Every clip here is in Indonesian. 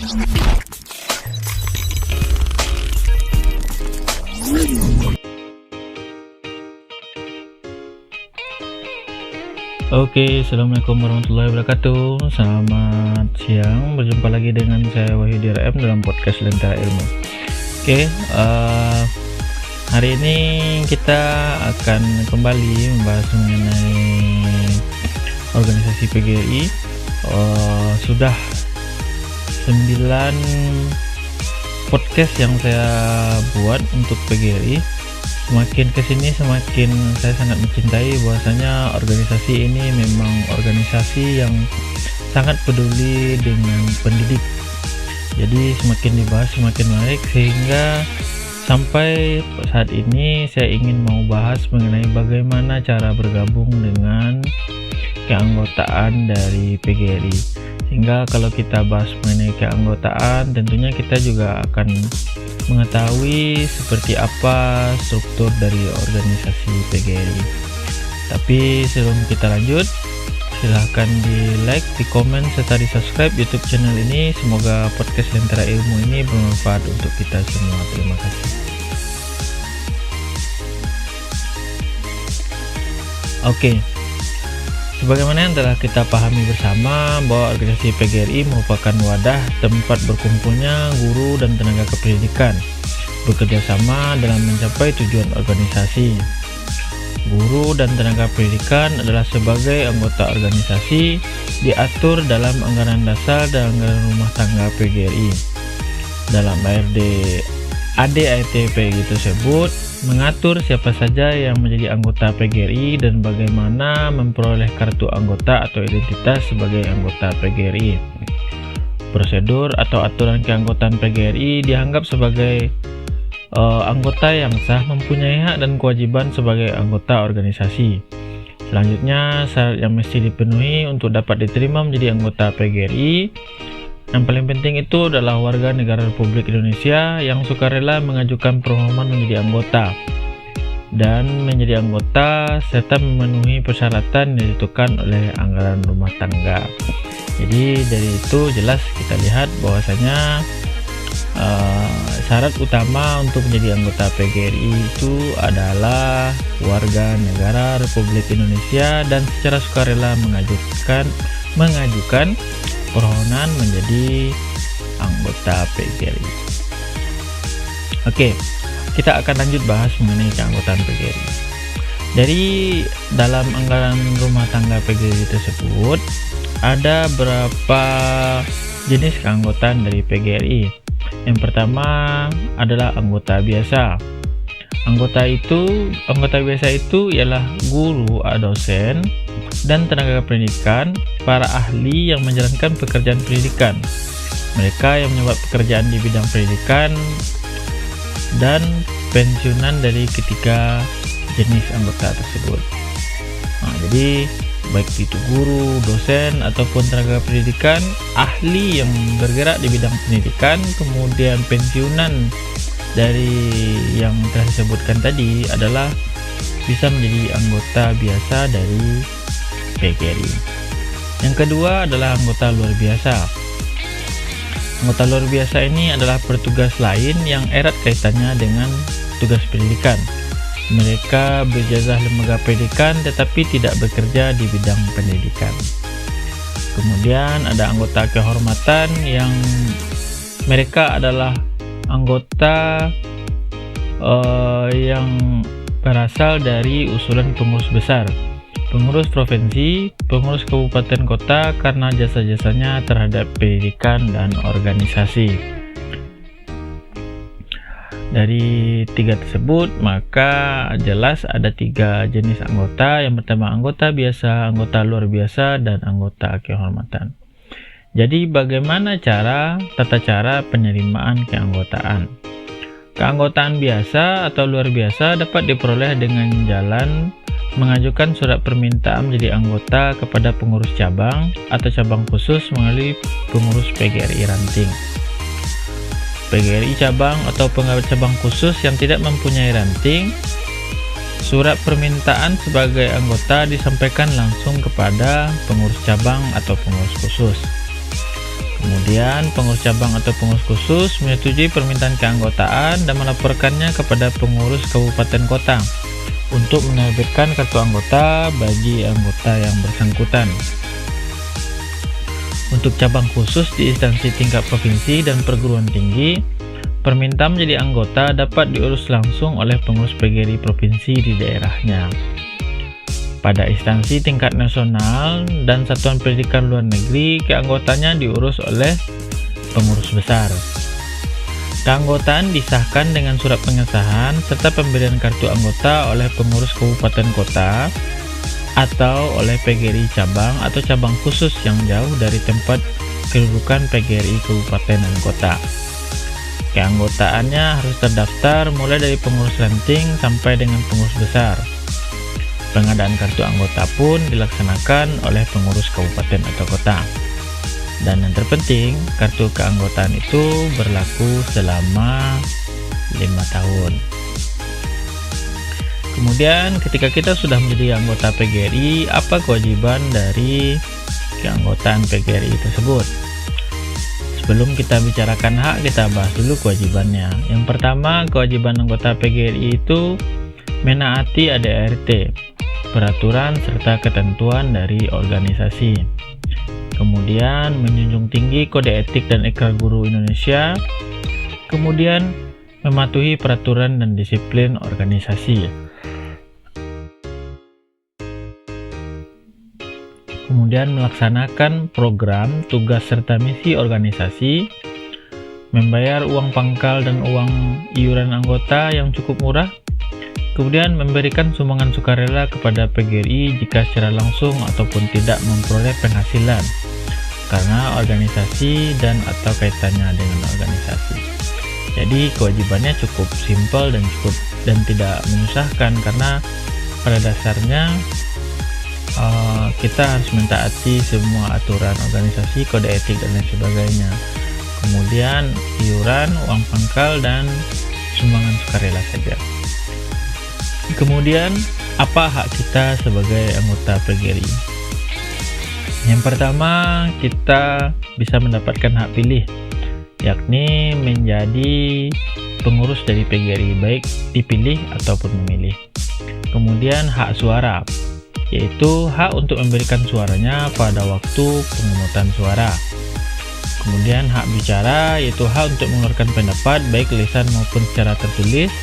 Oke, assalamualaikum warahmatullahi wabarakatuh. Selamat siang, berjumpa lagi dengan saya Wahyudi RM dalam podcast Lentera Ilmu. Oke, hari ini kita akan kembali membahas mengenai organisasi PGRI. Sudah 9 podcast yang saya buat untuk PGRI. Semakin kesini semakin saya sangat mencintai bahwasanya organisasi ini memang organisasi yang sangat peduli dengan pendidik. Jadi semakin dibahas semakin menarik, sehingga sampai saat ini saya ingin mau bahas mengenai bagaimana cara bergabung dengan keanggotaan dari PGRI. Sehingga kalau kita bahas mengenai keanggotaan, tentunya kita juga akan mengetahui seperti apa struktur dari organisasi PGRI. Tapi sebelum kita lanjut, silahkan di like, di komen, serta di subscribe YouTube channel ini. Semoga podcast Lentera Ilmu ini bermanfaat untuk kita semua. Terima kasih. Oke, sebagaimana yang telah kita pahami bersama bahwa organisasi PGRI merupakan wadah tempat berkumpulnya guru dan tenaga kependidikan bekerja sama dalam mencapai tujuan organisasi. Guru dan tenaga pendidikan adalah sebagai anggota organisasi diatur dalam anggaran dasar dan anggaran rumah tangga PGRI. Dalam ADARTP tersebut mengatur siapa saja yang menjadi anggota PGRI dan bagaimana memperoleh kartu anggota atau identitas sebagai anggota PGRI. Prosedur atau aturan keanggotaan PGRI dianggap sebagai anggota yang sah mempunyai hak dan kewajiban sebagai anggota organisasi. Selanjutnya, syarat yang mesti dipenuhi untuk dapat diterima menjadi anggota PGRI. Yang paling penting itu adalah warga negara Republik Indonesia yang sukarela mengajukan permohonan menjadi anggota dan menjadi anggota serta memenuhi persyaratan yang ditentukan oleh anggaran rumah tangga. Jadi dari itu jelas kita lihat bahwasanya syarat utama untuk menjadi anggota PGRI itu adalah warga negara Republik Indonesia dan secara sukarela mengajukan permohonan menjadi anggota PGRI. Oke, kita akan lanjut bahas mengenai keanggotaan PGRI. Dari dalam anggaran rumah tangga PGRI tersebut ada berapa jenis keanggotaan dari PGRI. Yang pertama adalah anggota biasa. Anggota biasa itu ialah guru, dosen, dan tenaga pendidikan, para ahli yang menjalankan pekerjaan pendidikan, mereka yang menjabat pekerjaan di bidang pendidikan, dan pensiunan dari ketiga jenis anggota tersebut. Jadi baik itu guru, dosen, ataupun tenaga pendidikan, ahli yang bergerak di bidang pendidikan, kemudian pensiunan dari yang telah disebutkan tadi adalah bisa menjadi anggota biasa dari PGRI. Yang kedua adalah anggota luar biasa. Anggota luar biasa ini adalah petugas lain yang erat kaitannya dengan tugas pendidikan. Mereka berjasa lembaga pendidikan tetapi tidak bekerja di bidang pendidikan. Kemudian ada anggota kehormatan yang mereka adalah anggota yang berasal dari usulan pengurus besar, pengurus provinsi, pengurus kabupaten kota karena jasa-jasanya terhadap pendidikan dan organisasi. Dari tiga tersebut maka jelas ada 3 jenis anggota. Yang pertama anggota biasa, anggota luar biasa, dan anggota kehormatan. Jadi bagaimana tata cara penerimaan keanggotaan? Keanggotaan biasa atau luar biasa dapat diperoleh dengan jalan mengajukan surat permintaan menjadi anggota kepada pengurus cabang atau cabang khusus melalui pengurus PGRI ranting. PGRI cabang atau pegawai cabang khusus yang tidak mempunyai ranting, surat permintaan sebagai anggota disampaikan langsung kepada pengurus cabang atau pengurus khusus. Kemudian pengurus cabang atau pengurus khusus menyetujui permintaan keanggotaan dan melaporkannya kepada pengurus kabupaten kota untuk menerbitkan kartu anggota bagi anggota yang bersangkutan. Untuk cabang khusus di instansi tingkat provinsi dan perguruan tinggi, permintaan menjadi anggota dapat diurus langsung oleh pengurus PGRI provinsi di daerahnya. Pada instansi tingkat nasional dan satuan pendidikan luar negeri, keanggotaannya diurus oleh pengurus besar. Keanggotaan disahkan dengan surat pengesahan serta pemberian kartu anggota oleh pengurus kabupaten kota atau oleh PGRI cabang atau cabang khusus yang jauh dari tempat kedudukan PGRI kabupaten dan kota. Keanggotaannya harus terdaftar mulai dari pengurus ranting sampai dengan pengurus besar. Pengadaan kartu anggota pun dilaksanakan oleh pengurus kabupaten atau kota. Dan yang terpenting, kartu keanggotaan itu berlaku selama 5 tahun. Kemudian ketika kita sudah menjadi anggota PGRI, apa kewajiban dari keanggotaan PGRI tersebut? Sebelum kita bicarakan hak, kita bahas dulu kewajibannya. Yang pertama, kewajiban anggota PGRI itu menaati ADART, peraturan serta ketentuan dari organisasi. Kemudian menjunjung tinggi kode etik dan ikrar guru Indonesia. Kemudian mematuhi peraturan dan disiplin organisasi. Kemudian melaksanakan program, tugas serta misi organisasi, membayar uang pangkal dan uang iuran anggota yang cukup murah. Kemudian memberikan sumbangan sukarela kepada PGRI jika secara langsung ataupun tidak memperoleh penghasilan karena organisasi dan atau kaitannya dengan organisasi. Jadi kewajibannya cukup simpel dan tidak menyusahkan, karena pada dasarnya kita harus mentaati semua aturan organisasi, kode etik dan lain sebagainya. Kemudian iuran, uang pangkal dan sumbangan sukarela saja. Kemudian, apa hak kita sebagai anggota PGRI? Yang pertama, kita bisa mendapatkan hak pilih, yakni menjadi pengurus dari PGRI, baik dipilih ataupun memilih. Kemudian hak suara, yaitu hak untuk memberikan suaranya pada waktu pemungutan suara. Kemudian hak bicara, yaitu hak untuk mengeluarkan pendapat baik lisan maupun secara tertulis.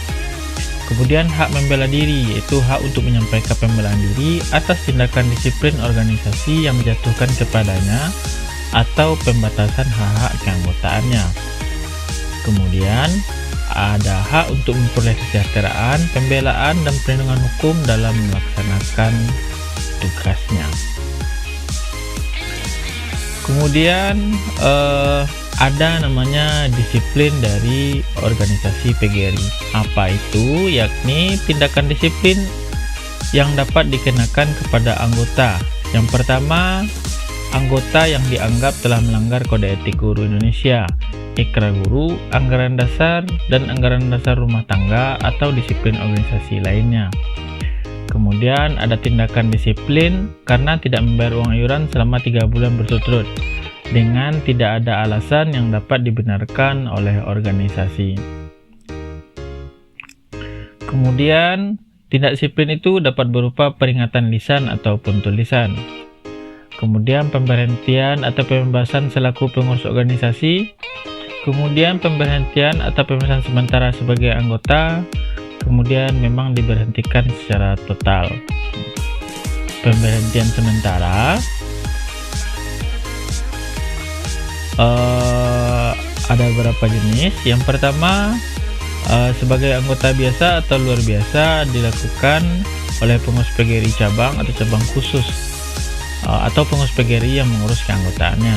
Kemudian hak membela diri, yaitu hak untuk menyampaikan pembelaan diri atas tindakan disiplin organisasi yang menjatuhkan kepadanya atau pembatasan hak-hak keanggotaannya. Kemudian ada hak untuk memperoleh kesejahteraan, pembelaan, dan perlindungan hukum dalam melaksanakan tugasnya. Kemudian ada namanya disiplin dari organisasi PGRI. Apa itu? Yakni tindakan disiplin yang dapat dikenakan kepada anggota. Yang pertama, anggota yang dianggap telah melanggar kode etik guru Indonesia, ikrar guru, anggaran dasar, dan anggaran dasar rumah tangga atau disiplin organisasi lainnya. Kemudian ada tindakan disiplin karena tidak membayar uang iuran selama 3 bulan berturut-turut dengan tidak ada alasan yang dapat dibenarkan oleh organisasi. Kemudian tindak disiplin itu dapat berupa peringatan lisan ataupun tulisan. Kemudian pemberhentian atau pembebasan selaku pengurus organisasi. Kemudian pemberhentian atau pembebasan sementara sebagai anggota. Kemudian memang diberhentikan secara total. Pemberhentian sementara ada beberapa jenis. Yang pertama, sebagai anggota biasa atau luar biasa dilakukan oleh pengurus PGRI cabang atau cabang khusus atau pengurus PGRI yang mengurus keanggotaannya.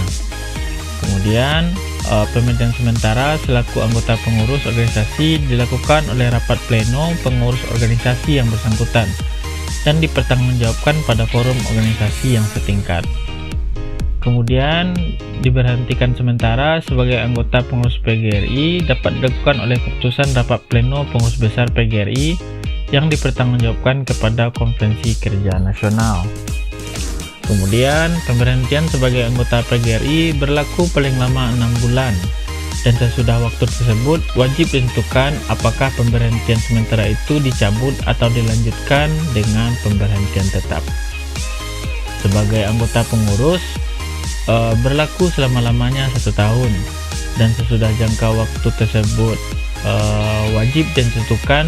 Kemudian pemberhentian sementara selaku anggota pengurus organisasi dilakukan oleh rapat pleno pengurus organisasi yang bersangkutan dan dipertanggungjawabkan pada forum organisasi yang setingkat. Kemudian diberhentikan sementara sebagai anggota pengurus PGRI dapat dilakukan oleh keputusan rapat pleno pengurus besar PGRI yang dipertanggungjawabkan kepada Konferensi Kerja Nasional. Kemudian pemberhentian sebagai anggota PGRI berlaku paling lama 6 bulan, dan sesudah waktu tersebut wajib ditentukan apakah pemberhentian sementara itu dicabut atau dilanjutkan dengan pemberhentian tetap. Sebagai anggota pengurus berlaku selama-lamanya 1 tahun, dan sesudah jangka waktu tersebut wajib ditentukan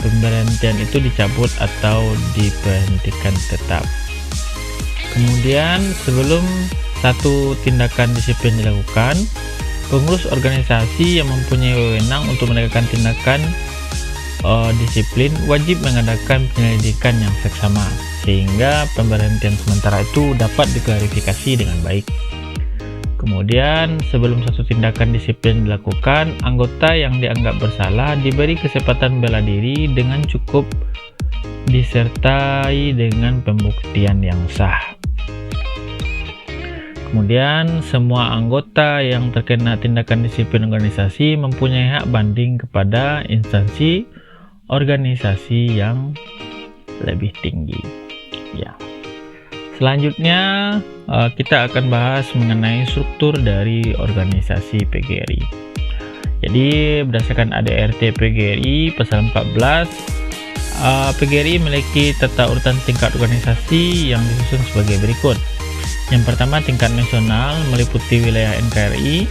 pemberhentian itu dicabut atau diberhentikan tetap. Kemudian sebelum satu tindakan disiplin dilakukan, pengurus organisasi yang mempunyai wewenang untuk menegakkan tindakan disiplin wajib mengadakan penyelidikan yang seksama, sehingga pemberhentian sementara itu dapat diklarifikasi dengan baik. Kemudian sebelum satu tindakan disiplin dilakukan, anggota yang dianggap bersalah diberi kesempatan bela diri dengan cukup disertai dengan pembuktian yang sah. Kemudian semua anggota yang terkena tindakan disiplin organisasi mempunyai hak banding kepada instansi organisasi yang lebih tinggi. Ya. Selanjutnya kita akan bahas mengenai struktur dari organisasi PGRI. Jadi berdasarkan ADRT PGRI pasal 14, PGRI memiliki tata urutan tingkat organisasi yang disusun sebagai berikut. Yang pertama, tingkat nasional meliputi wilayah NKRI,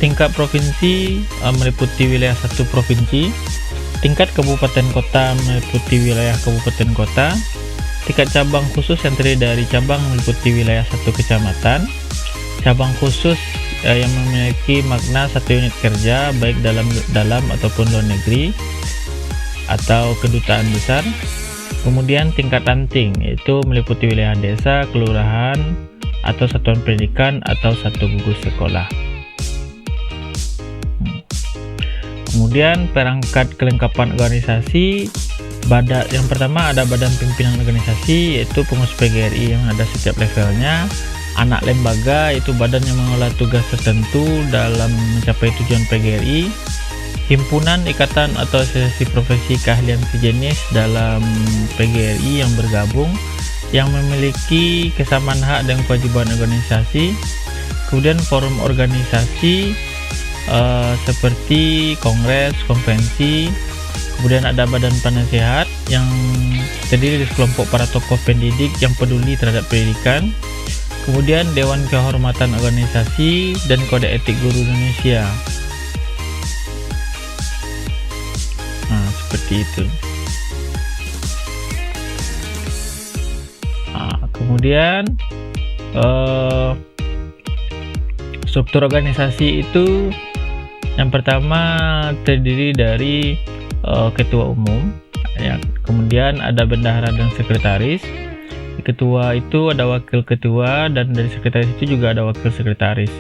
tingkat provinsi meliputi wilayah 1 provinsi, tingkat kabupaten kota meliputi wilayah kabupaten kota, tingkat cabang khusus yang terdiri dari cabang meliputi wilayah 1 kecamatan, cabang khusus yang memiliki makna 1 unit kerja baik dalam ataupun luar negeri atau kedutaan besar. Kemudian tingkat ranting, yaitu meliputi wilayah desa, kelurahan, atau satuan pendidikan atau 1 gugus sekolah. Kemudian perangkat kelengkapan organisasi. Yang pertama ada badan pimpinan organisasi, yaitu pengurus PGRI yang ada setiap levelnya. Anak lembaga, yaitu badan yang mengelola tugas tertentu dalam mencapai tujuan PGRI. Himpunan, ikatan atau asosiasi profesi keahlian sejenis dalam PGRI yang bergabung, yang memiliki kesamaan hak dan kewajiban organisasi. Kemudian forum organisasi seperti kongres, konferensi. Kemudian ada badan penasehat yang terdiri dari sekelompok para tokoh pendidik yang peduli terhadap pendidikan. Kemudian Dewan Kehormatan Organisasi dan Kode Etik Guru Indonesia. Nah, seperti itu. Kemudian struktur organisasi itu yang pertama terdiri dari ketua umum, ya. Kemudian ada bendahara dan sekretaris. Ketua itu ada wakil ketua, dan dari sekretaris itu juga ada wakil sekretaris.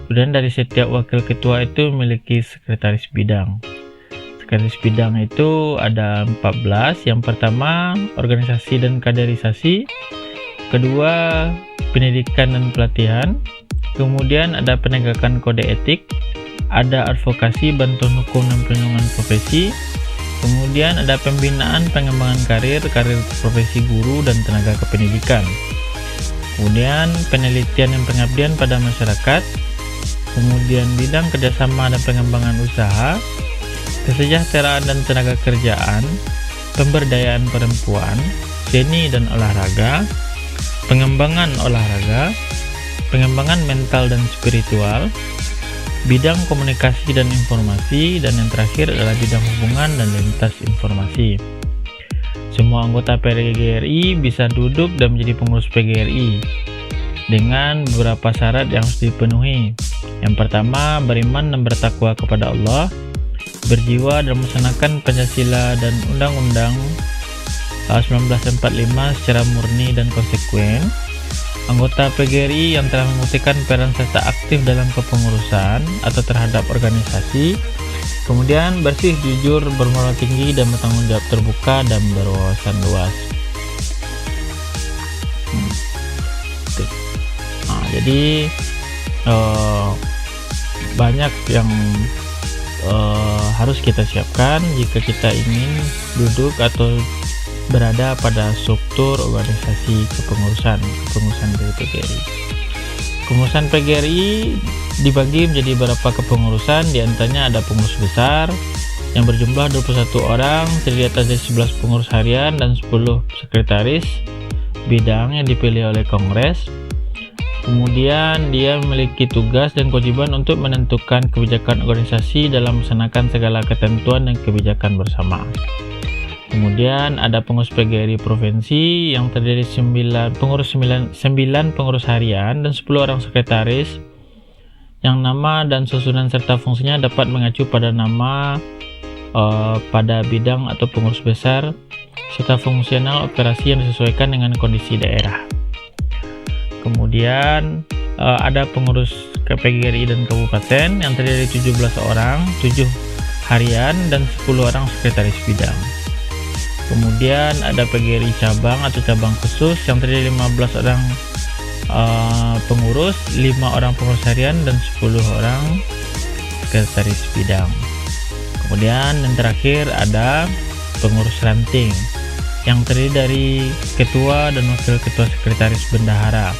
Kemudian dari setiap wakil ketua itu memiliki sekretaris bidang. Sekretaris bidang itu ada 14. Yang pertama organisasi dan kaderisasi, kedua pendidikan dan pelatihan, kemudian ada penegakan kode etik, ada advokasi, bantuan hukum dan perlindungan profesi, kemudian ada pembinaan pengembangan karir profesi guru dan tenaga kependidikan, kemudian penelitian dan pengabdian pada masyarakat, kemudian bidang kerjasama dan pengembangan usaha, kesejahteraan dan tenaga kerjaan, pemberdayaan perempuan, seni dan olahraga, pengembangan olahraga, pengembangan mental dan spiritual, bidang komunikasi dan informasi, dan yang terakhir adalah bidang hubungan dan lintas informasi. Semua anggota PGRI bisa duduk dan menjadi pengurus PGRI dengan beberapa syarat yang harus dipenuhi. Yang pertama, beriman dan bertakwa kepada Allah, berjiwa dan melaksanakan Pancasila dan Undang-Undang 1945 secara murni dan konsekuen. Anggota PGRI yang telah membuktikan peran serta aktif dalam kepengurusan atau terhadap organisasi, kemudian bersih, jujur, bermoral tinggi, dan bertanggung jawab terbuka dan berwawasan luas. Jadi banyak yang harus kita siapkan jika kita ingin duduk atau berada pada struktur organisasi kepengurusan dari PGRI. Kepengurusan PGRI dibagi menjadi beberapa kepengurusan, diantaranya ada pengurus besar yang berjumlah 21 orang, terdiri atas dari 11 pengurus harian dan 10 sekretaris bidang yang dipilih oleh Kongres. Kemudian dia memiliki tugas dan kewajiban untuk menentukan kebijakan organisasi dalam melaksanakan segala ketentuan dan kebijakan bersama. Kemudian ada pengurus PGRI provinsi yang terdiri 9 pengurus harian dan 10 orang sekretaris, yang nama dan susunan serta fungsinya dapat mengacu pada nama pada bidang atau pengurus besar serta fungsional operasi yang disesuaikan dengan kondisi daerah. Kemudian ada pengurus PGRI dan kabupaten yang terdiri 17 orang, 7 harian dan 10 orang sekretaris bidang. Kemudian ada PGRI cabang atau cabang khusus yang terdiri 15 orang pengurus, 5 orang pengurus harian dan 10 orang sekretaris bidang. Kemudian yang terakhir ada pengurus ranting yang terdiri dari ketua dan wakil ketua sekretaris bendahara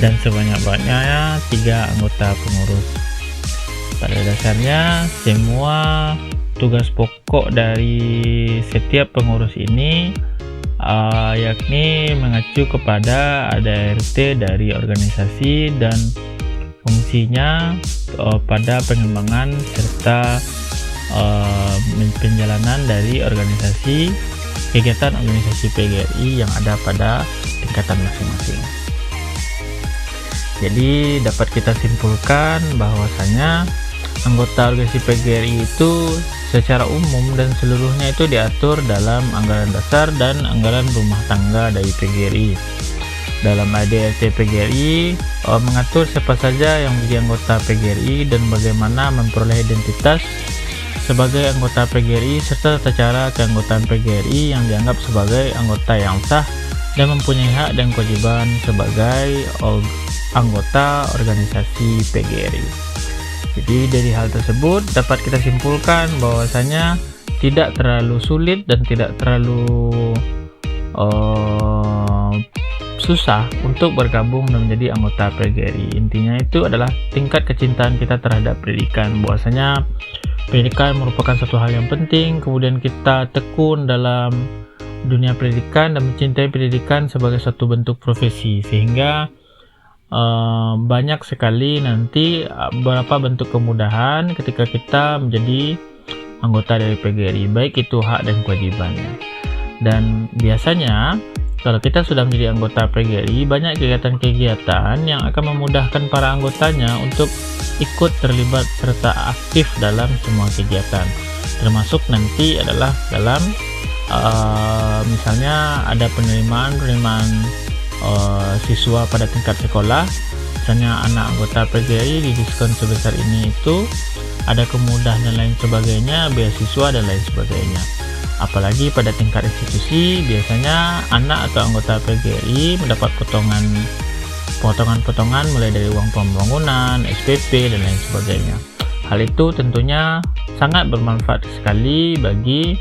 dan sebanyak-banyaknya 3 anggota pengurus. Pada dasarnya semua tugas pokok dari setiap pengurus ini yakni mengacu kepada ADART dari organisasi dan fungsinya pada pengembangan serta penjalanan dari kegiatan organisasi PGRI yang ada pada tingkatan masing-masing. Jadi dapat kita simpulkan bahwasanya anggota organisasi PGRI itu secara umum dan seluruhnya itu diatur dalam anggaran dasar dan anggaran rumah tangga dari PGRI. Dalam ADART PGRI mengatur siapa saja yang menjadi anggota PGRI dan bagaimana memperoleh identitas sebagai anggota PGRI serta tata cara keanggotaan PGRI yang dianggap sebagai anggota yang sah dan mempunyai hak dan kewajiban sebagai anggota organisasi PGRI. Jadi dari hal tersebut dapat kita simpulkan bahwasanya tidak terlalu sulit dan tidak terlalu susah untuk bergabung dan menjadi anggota PGRI. Intinya itu adalah tingkat kecintaan kita terhadap pendidikan, bahwasanya pendidikan merupakan satu hal yang penting, kemudian kita tekun dalam dunia pendidikan dan mencintai pendidikan sebagai satu bentuk profesi, sehingga banyak sekali nanti beberapa bentuk kemudahan ketika kita menjadi anggota dari PGRI, baik itu hak dan kewajibannya. Dan biasanya kalau kita sudah menjadi anggota PGRI, banyak kegiatan-kegiatan yang akan memudahkan para anggotanya untuk ikut terlibat serta aktif dalam semua kegiatan, termasuk nanti adalah dalam misalnya ada penerimaan siswa pada tingkat sekolah. Misalnya anak anggota PGRI di diskon sebesar ini itu ada kemudahan dan lain sebagainya, beasiswa dan lain sebagainya. Apalagi pada tingkat institusi, biasanya anak atau anggota PGRI mendapat potongan-potongan mulai dari uang pembangunan, SPP dan lain sebagainya. Hal itu tentunya sangat bermanfaat sekali bagi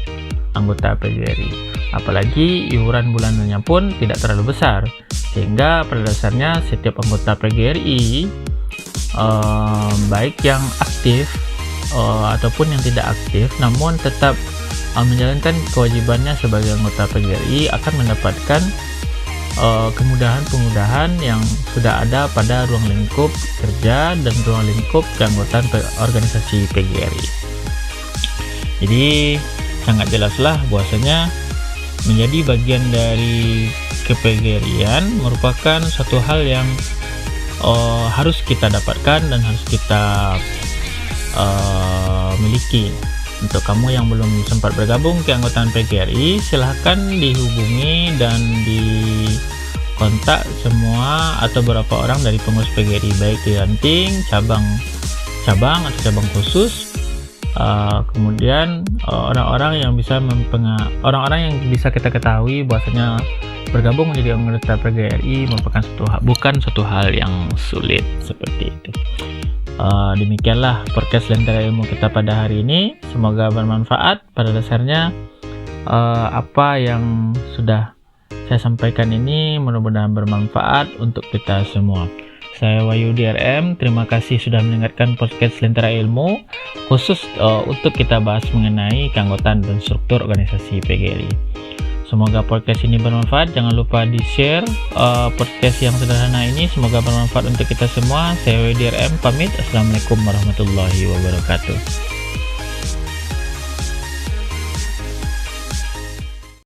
anggota PGRI. Apalagi iuran bulanannya pun tidak terlalu besar, sehingga pada dasarnya setiap anggota PGRI baik yang aktif ataupun yang tidak aktif namun tetap menjalankan kewajibannya sebagai anggota PGRI akan mendapatkan kemudahan-kemudahan yang sudah ada pada ruang lingkup kerja dan ruang lingkup keanggotaan organisasi PGRI. Jadi sangat jelaslah bahwasanya menjadi bagian dari ke-PGRI-an merupakan satu hal yang harus kita dapatkan dan harus kita miliki. Untuk kamu yang belum sempat bergabung ke keanggotaan PGRI, silahkan dihubungi dan dikontak semua atau beberapa orang dari pengurus PGRI, baik di ranting, cabang atau cabang khusus. Kemudian orang-orang yang bisa kita ketahui bahwasanya bergabung menjadi anggota PGRI merupakan bukan suatu hal yang sulit seperti itu. Demikianlah podcast Lentera Ilmu kita pada hari ini. Semoga bermanfaat. Pada dasarnya apa yang sudah saya sampaikan ini mudah-mudahan bermanfaat untuk kita semua. Saya Wahyu DRM, terima kasih sudah mendengarkan podcast Lentera Ilmu khusus untuk kita bahas mengenai keanggotaan dan struktur organisasi PGRI. Semoga podcast ini bermanfaat. Jangan lupa di-share podcast yang sederhana ini. Semoga bermanfaat untuk kita semua. Saya Wahyu DRM pamit. Assalamualaikum warahmatullahi wabarakatuh.